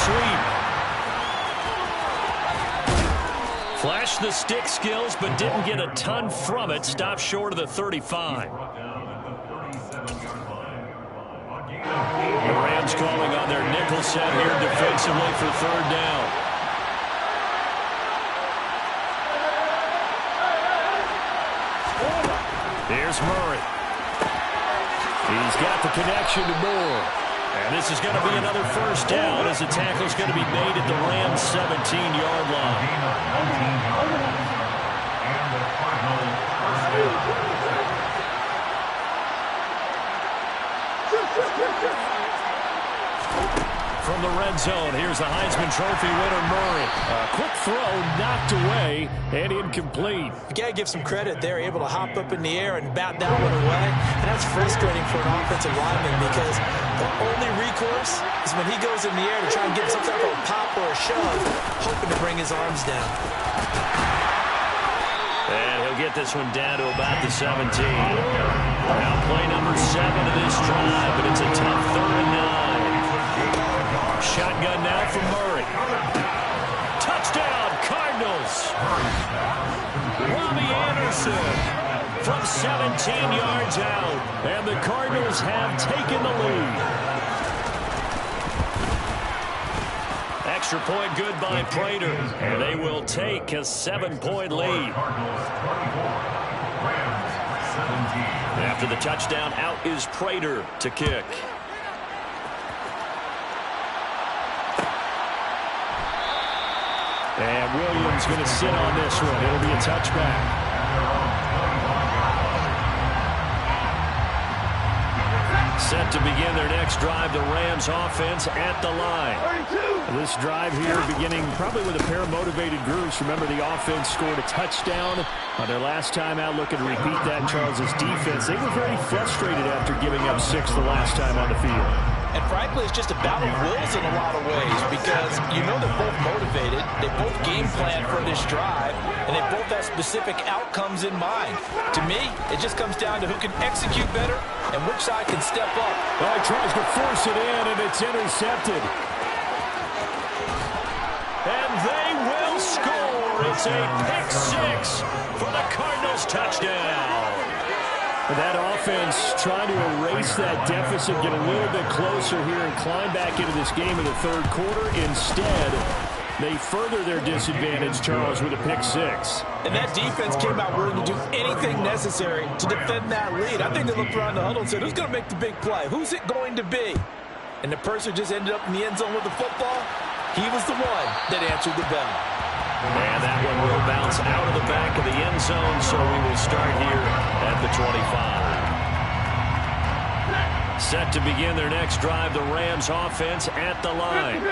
sweep. Flashed the stick skills, but didn't get a ton from it. Stopped short of the 35. The Rams calling on their nickel set here defensively for third down. Here's Murray. He's got the connection to Moore. And this is going to be another first down as the tackle's going to be made at the Rams' 17-yard line. From the red zone, here's the Heisman Trophy winner, Murray. Quick throw, knocked away, and incomplete. You got to give some credit there, able to hop up in the air and bat that one away. And that's frustrating for an offensive lineman because the only recourse is when he goes in the air to try and get some type of a pop or a shove, hoping to bring his arms down. And he'll get this one down to about the 17. Now play number 7 of this drive, but it's a tough 3rd and 9. Shotgun now from Murray. Touchdown, Cardinals. Robbie Anderson from 17 yards out. And the Cardinals have taken the lead. Extra point good by Prater. And they will take a 7-point lead. After the touchdown, out is Prater to kick. And Williams going to sit on this one. It'll be a touchback. Set to begin their next drive, the Rams offense at the line. This drive here beginning probably with a pair of motivated groups. Remember, the offense scored a touchdown on their last time out. Looking to repeat that. Charles's defense, they were very frustrated after giving up 6 the last time on the field. And frankly, it's just a battle of wills in a lot of ways because you know they're both motivated, they both game plan for this drive, and they both have specific outcomes in mind. To me, it just comes down to who can execute better and which side can step up. Well, he tries to force it in, and it's intercepted. And they will score. It's a pick-6 for the Cardinals touchdown. That offense trying to erase that deficit, get a little bit closer here and climb back into this game in the 3rd quarter. Instead, they further their disadvantage, Charles, with a pick-6. And that defense came out willing to do anything necessary to defend that lead. I think they looked around the huddle and said, who's going to make the big play? Who's it going to be? And the person just ended up in the end zone with the football. He was the one that answered the bell. And that one will bounce out of the back of the end zone, so we will start here at the 25. Set to begin their next drive, the Rams offense at the line.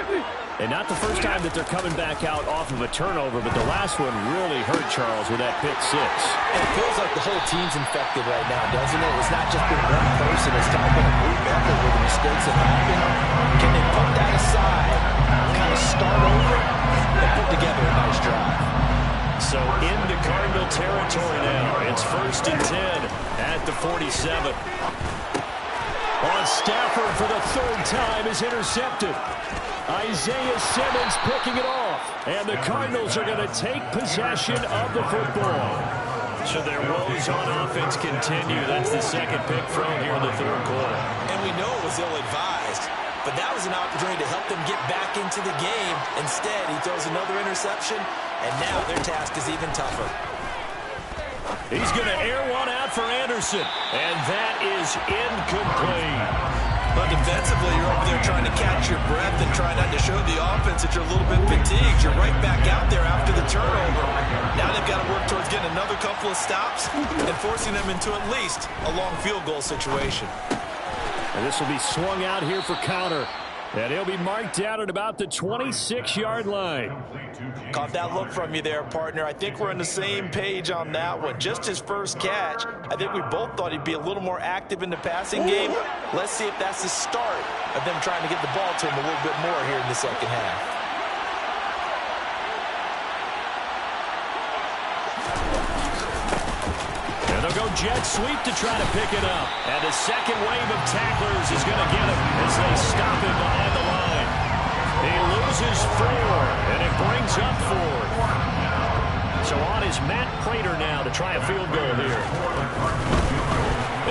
And not the first time that they're coming back out off of a turnover, but the last one really hurt Charles with that pick-6. It feels like the whole team's infected right now, doesn't it? It's not just been one person. It's kind of been a group effort with the mistakes that happen. Can they put that aside, kind of start over, and put together a nice drive? So into Cardinal territory now. It's 1st and 10 at the 47. On Stafford for the 3rd time is intercepted. Isaiah Simmons picking it off. And the Cardinals are going to take possession of the football. So their woes on offense continue. That's the 2nd pick thrown here in the 3rd quarter. And we know it was ill-advised. But that was an opportunity to help them get back into the game. Instead, he throws another interception, and now their task is even tougher. He's going to air one out for Anderson, and that is incomplete. But defensively, you're over there trying to catch your breath and try not to show the offense that you're a little bit fatigued. You're right back out there after the turnover. Now they've got to work towards getting another couple of stops and forcing them into at least a long field goal situation. And this will be swung out here for counter. And he'll be marked down at about the 26-yard line. Caught that look from you there, partner. I think we're on the same page on that one. Just his first catch. I think we both thought he'd be a little more active in the passing game. Let's see if that's the start of them trying to get the ball to him a little bit more here in the 2nd half. They'll go jet sweep to try to pick it up. And the second wave of tacklers is going to get him as they stop him behind the line. He brings up 4. So on is Matt Prater now to try a field goal here.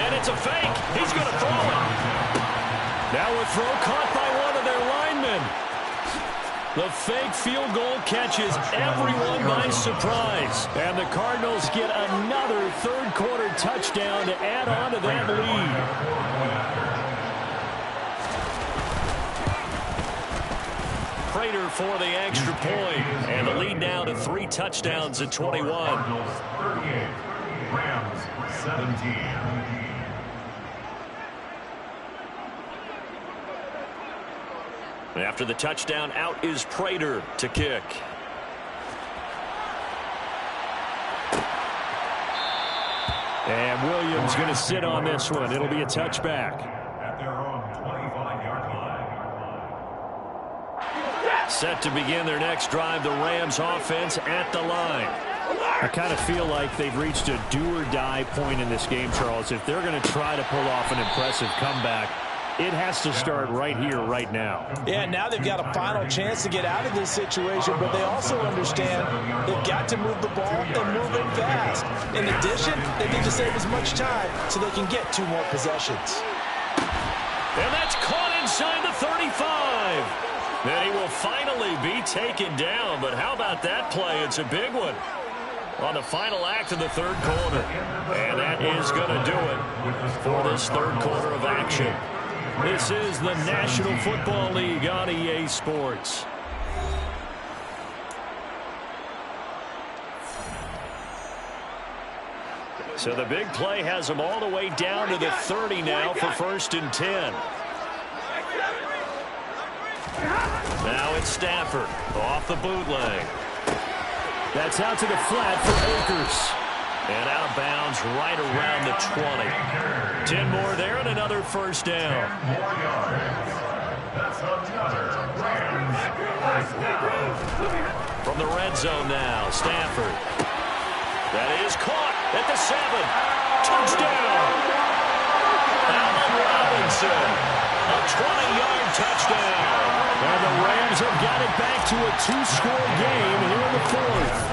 And it's a fake. He's going to throw it. Now a throw caught by one of their linemen. The fake field goal catches everyone by surprise. And the Cardinals get another third-quarter touchdown to add on to that lead. Prater for the extra point. And the lead now to 3 touchdowns at 21. Cardinals 38, Rams 17. After the touchdown, out is Prater to kick. And Williams going to sit on this one. It'll be a touchback. At their own 25-yard line. Set to begin their next drive, the Rams offense at the line. I kind of feel like they've reached a do-or-die point in this game, Charles. If they're going to try to pull off an impressive comeback, it has to start right here, right now. Yeah, now they've got a final chance to get out of this situation, but they also understand they've got to move the ball and move it fast. In addition, they need to save as much time so they can get 2 more possessions. And that's caught inside the 35. Then he will finally be taken down, but how about that play? It's a big one on the final act of the third quarter. And that is going to do it for this third quarter of action. This is the National Football League on EA Sports. So the big play has them all the way down to the 30 now for 1st and 10. Now it's Stafford off the bootleg. That's out to the flat for Akers. And out of bounds right around the 20. 10 more there and another first down. From the red zone now, Stafford. That is caught at the 7. Touchdown. Allen Robinson. A 20-yard touchdown. And the Rams have got it back to a 2-score game here in the 4th.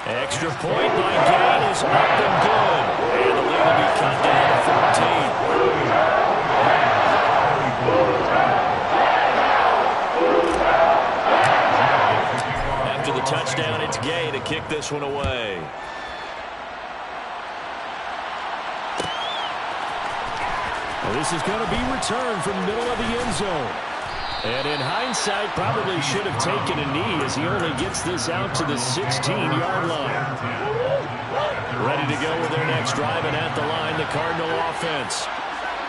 Extra point by Gain is up and good. And the lead will be cut down to 14. After the touchdown, it's Gay to kick this one away. Well, this is going to be returned from the middle of the end zone. And in hindsight, probably should have taken a knee as he only gets this out to the 16-yard line. Ready to go with their next drive, and at the line, the Cardinal offense.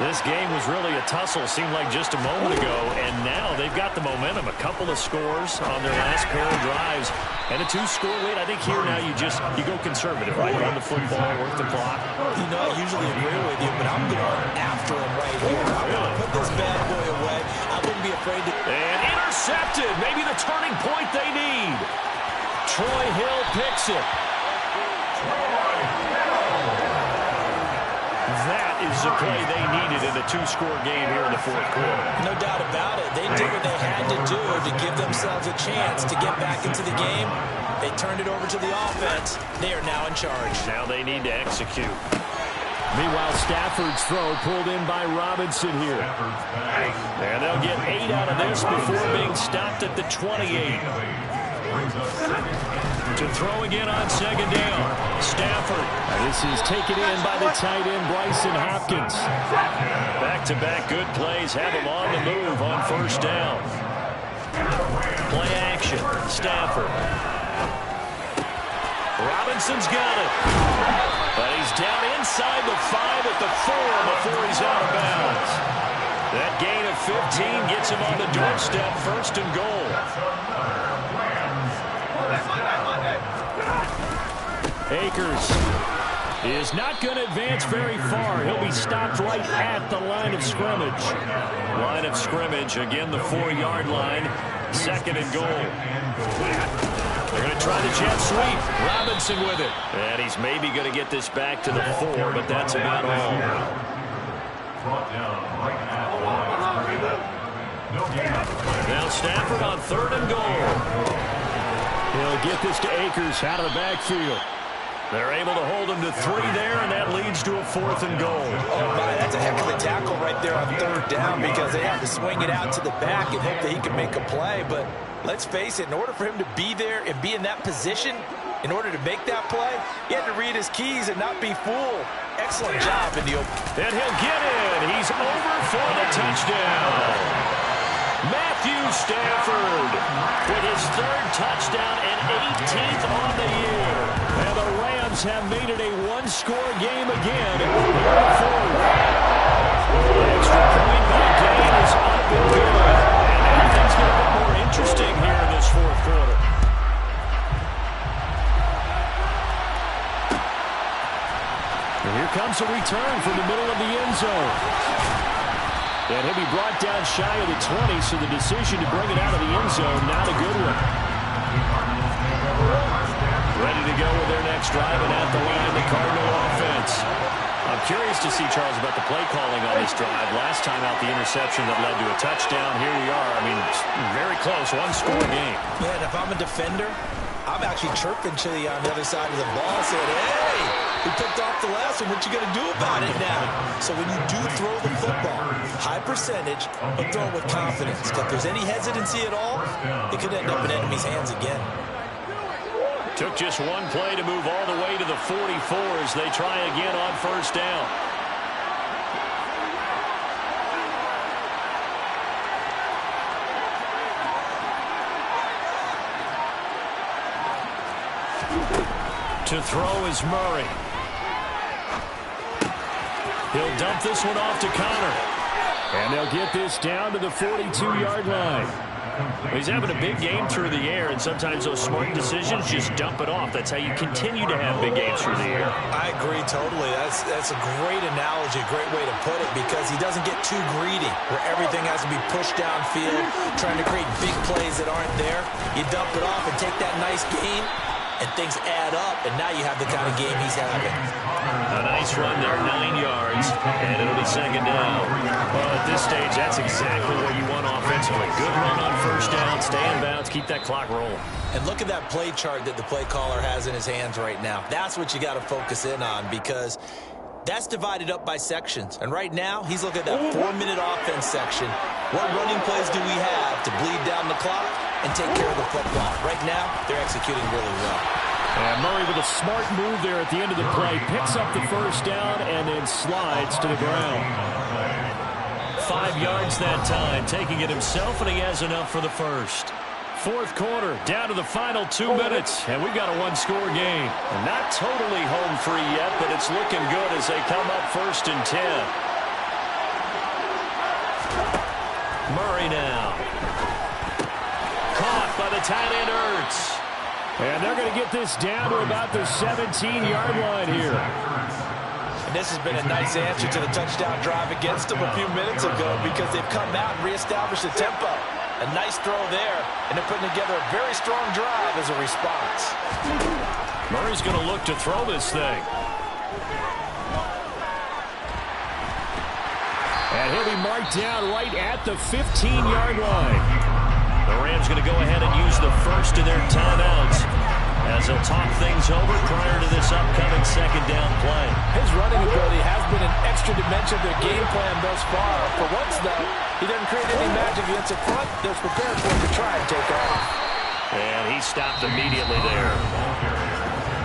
This game was really a tussle, seemed like just a moment ago, and now they've got the momentum. A couple of scores on their last pair of drives, and a 2-score lead. I think here now you go conservative, right? Run the football, work the clock. You know, I usually agree with you, but I'm going after him right here. I'm going to put this bad boy away. I wouldn't be afraid to... And intercepted. Maybe the turning point they need. Troy Hill picks it. That is the play they needed in a 2-score game here in the 4th quarter. No doubt about it. They did what they had to do to give themselves a chance to get back into the game. They turned it over to the offense. They are now in charge. Now they need to execute. Meanwhile, Stafford's throw pulled in by Robinson here. And they'll get 8 out of this before being stopped at the 28. To throw again on 2nd down. Stafford. This is taken in by the tight end, Bryson Hopkins. Back-to-back good plays have him on the move on 1st down. Play action. Stafford. Robinson's got it. But he's down inside the 5 at the 4 before he's out of bounds. That gain of 15 gets him on the doorstep, 1st and goal. Akers is not going to advance very far. He'll be stopped right at the line of scrimmage. Line of scrimmage, again the 4-yard line. 2nd and goal. They're going to try the jet sweep. Robinson with it. And he's maybe going to get this back to the 4, but that's about all. Now Stafford on 3rd and goal. He'll get this to Akers out of the backfield. They're able to hold him to 3 there, and that leads to a 4th and goal. Oh, my, that's a heck of a tackle right there on 3rd down because they have to swing it out to the back and hope that he can make a play. But let's face it, in order for him to be there and be in that position, in order to make that play, he had to read his keys and not be fooled. Excellent job in the open. And he'll get in. He's over for the touchdown. Matthew Stafford with his 3rd touchdown and 18th on the year. And the Rams have made it a 1-score game again. Extra point by Gain is up and good. And everything's going to get more interesting here in this 4th quarter. And here comes a return from the middle of the end zone. And he'll be brought down shy of the 20, so the decision to bring it out of the end zone, not a good one. Ready to go with their next drive, and at the line, the Cardinal offense. I'm curious to see, Charles, about the play calling on this drive. Last time out, the interception that led to a touchdown. Here we are. I mean, very close, 1-score game. Yeah, and if I'm a defender, I'm actually chirping to you on the other side of the ball, saying, hey, we picked off the last one. What you going to do about it now? So when you do throw the football, high percentage, but throw it with confidence. If there's any hesitancy at all, it could end up in enemy's hands again. Took just one play to move all the way to the 44 as they try again on 1st down. To throw is Murray. He'll dump this one off to Connor. And they'll get this down to the 42-yard line. He's having a big game through the air, and sometimes those smart decisions just dump it off. That's how you continue to have big games through the air. I agree totally. That's a great analogy, a great way to put it, because he doesn't get too greedy where everything has to be pushed downfield, trying to create big plays that aren't there. You dump it off and take that nice gain, and things add up, and now you have the kind of game he's having. A nice run there, 9 yards, and it'll be 2nd down. Well, at this stage, that's exactly what you want offensively. Good run on 1st down, stay in bounds, keep that clock rolling. And look at that play chart that the play caller has in his hands right now. That's what you got to focus in on, because that's divided up by sections. And right now, he's looking at that 4-minute offense section. What running plays do we have to bleed down the clock and take care of the football? Right now, they're executing really well. And Murray with a smart move there at the end of the play. Picks up the 1st down and then slides to the ground. 5 yards that time, taking it himself, and he has enough for the 1st. 4th quarter, down to the final 2 minutes, and we've got a 1-score game. Not totally home free yet, but it's looking good as they come up 1st and 10. Murray now. Caught by the tight end Ertz. And they're going to get this down to about the 17-yard line here. And this has been a nice answer to the touchdown drive against them a few minutes ago, because they've come out and reestablished the tempo. A nice throw there, and they're putting together a very strong drive as a response. Murray's going to look to throw this thing. And he'll be marked down right at the 15-yard line. The Rams going to go ahead and use the 1st of their timeouts as they'll talk things over prior to this upcoming 2nd down play. His running ability has been an extra dimension of their game plan thus far. For once, though, he doesn't create any magic against the front. They're prepared for him to try and take off. And he stopped immediately there.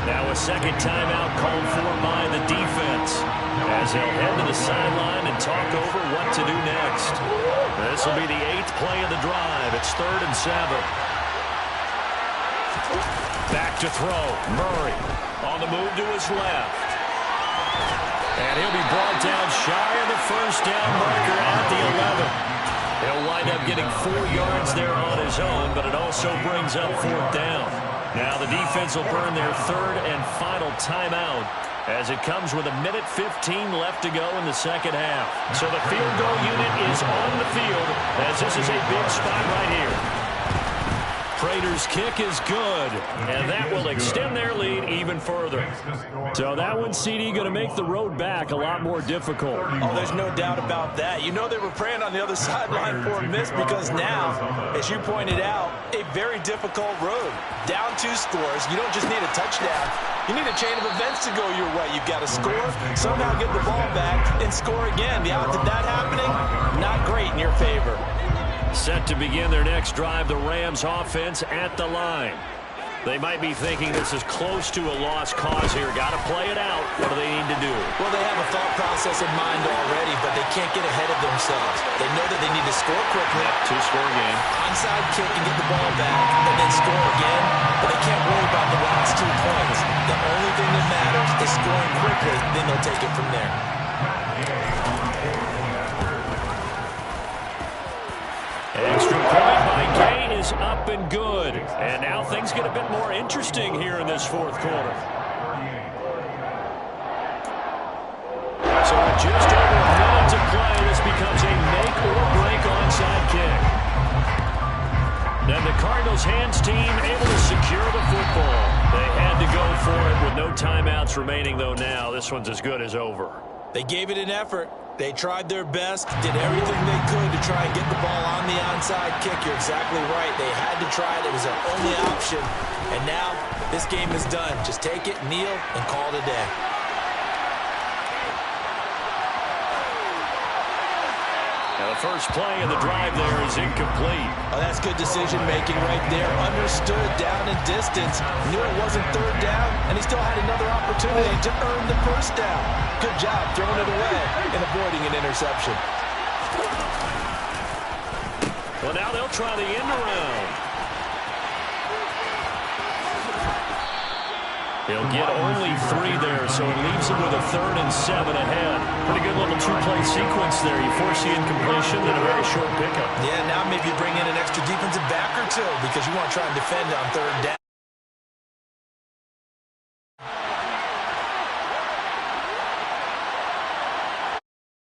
Now a 2nd timeout called for by the defense as they'll head to the sideline and talk over what to do next. This will be the 8th play of the drive. It's 3rd and 7. Back to throw. Murray on the move to his left. And he'll be brought down shy of the 1st down marker at the 11. He'll wind up getting 4 yards there on his own, but it also brings up 4th down. Now the defense will burn their 3rd and final timeout as it comes with 1:15 left to go in the 2nd half. So the field goal unit is on the field as this is a big spot right here. Prater's kick is good, and that will extend their lead even further. So that one, CD, going to make the road back a lot more difficult. Oh, there's no doubt about that. You know they were praying on the other sideline for a miss because now, as you pointed out, a very difficult road. Down 2 scores. You don't just need a touchdown. You need a chain of events to go your way. You've got to score, somehow get the ball back, and score again. The odds of that happening, not great in your favor. Set to begin their next drive, the Rams offense at the line. They might be thinking this is close to a lost cause here. Got to play it out. What do they need to do? Well, they have a thought process in mind already, but they can't get ahead of themselves. They know that they need to score quickly. Yep, 2-score game. Onside kick and get the ball back, and then score again. But they can't worry about the last 2 points. The only thing that matters is scoring quickly, then they'll take it from there. Extra point by Gay is up and good. And now things get a bit more interesting here in this 4th quarter. So with just over a minute to play, this becomes a make-or-break onside kick. Then the Cardinals' hands team able to secure the football. They had to go for it with no timeouts remaining, though now. This one's as good as over. They gave it an effort. They tried their best, did everything they could to try and get the ball on the onside kick. You're exactly right. They had to try it. It was their only option. And now this game is done. Just take it, kneel, and call it a day. Now the first play of the drive there is incomplete. Oh, that's good decision-making right there. Understood down and distance. Knew it wasn't 3rd down, and he still had another opportunity to earn the 1st down. Good job throwing it away and avoiding an interception. Well, now they'll try the end around. He'll get only 3 there, so it leaves him with a 3rd and 7 ahead. Pretty good little 2-play sequence there. You force the incompletion, then a very short pickup. Yeah, now maybe bring in an extra defensive back or 2 because you want to try and defend on 3rd down.